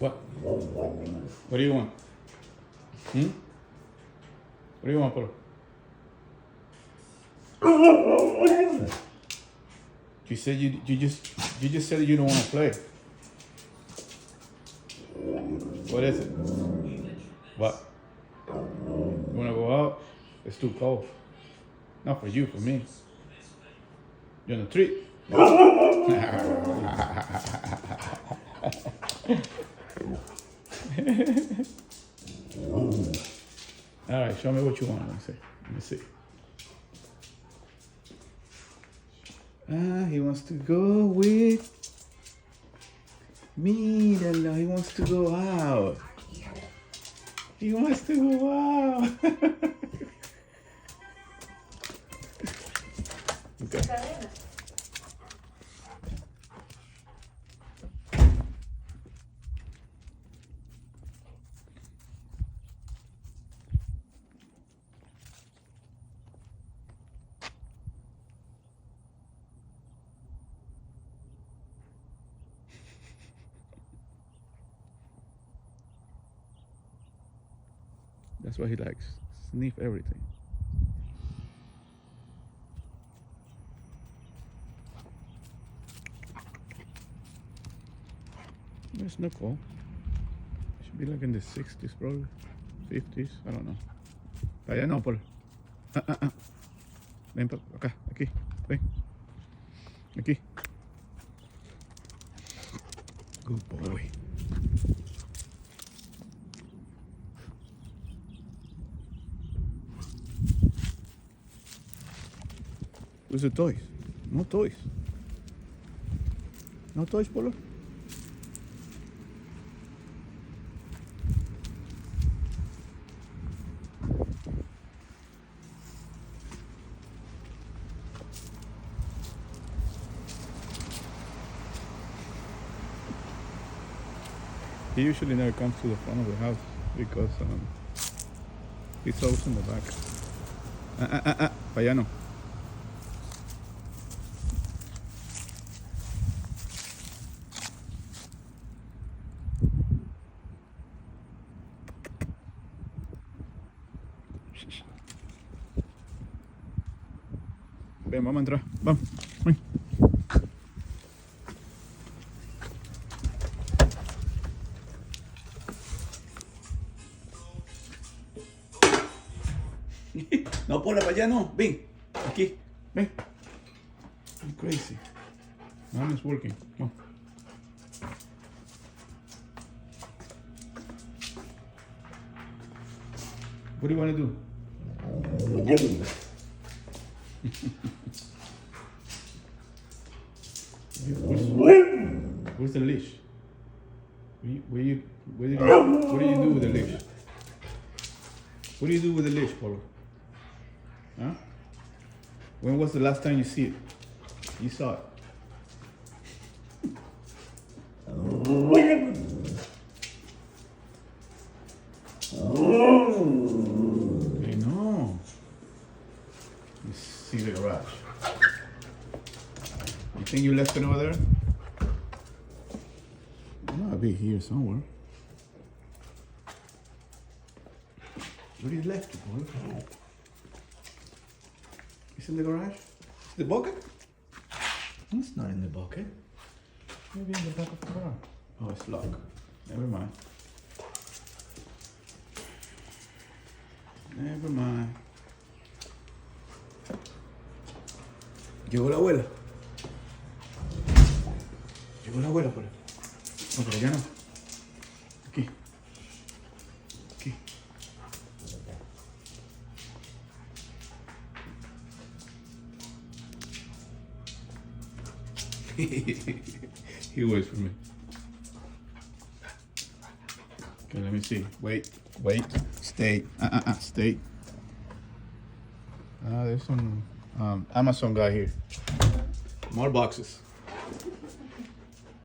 What? What do you want? What do you want, Polo? You said you just said you don't want to play. What is it? What? You want to go out? It's too cold. Not for you, for me. You want a treat? All right, show me what you want. Let me see. He wants to go with me. He wants to go out. He wants to go out. Okay. That's what he likes. Sniff everything. It's not cold. It should be like in the 60s probably. 50s, I don't know. Para allá no, Paul. Ven para acá, aquí. Ven. Aquí. Good boy. Where's the toys? No toys. No toys, Polo? He usually never comes to the front of the house because he's always in the back. Pa' allá no. Ven, vamos a entrar. Vamos. Ven. No, por para allá no. Ven. Aquí. Ven. I'm crazy. Mom is working. Come on. What do you want to do? Where's the leash? What do you do with the leash? What do you do with the leash, Polo? Huh? When was the last time you see it? You saw it. I know. You see the garage. You think you left it over there? It might be here somewhere. Where did you left it, boy? It's in the garage? It's the bucket? It's not in the bucket. Maybe in the back of the car. Oh, it's locked. Never mind. Never mind. Llegó la abuela. Llegó la abuela por ahí. No, pero ya no. Aquí. Aquí. He waits for me. Okay, let me see. Wait. Stay. Stay. There's some Amazon guy here. More boxes.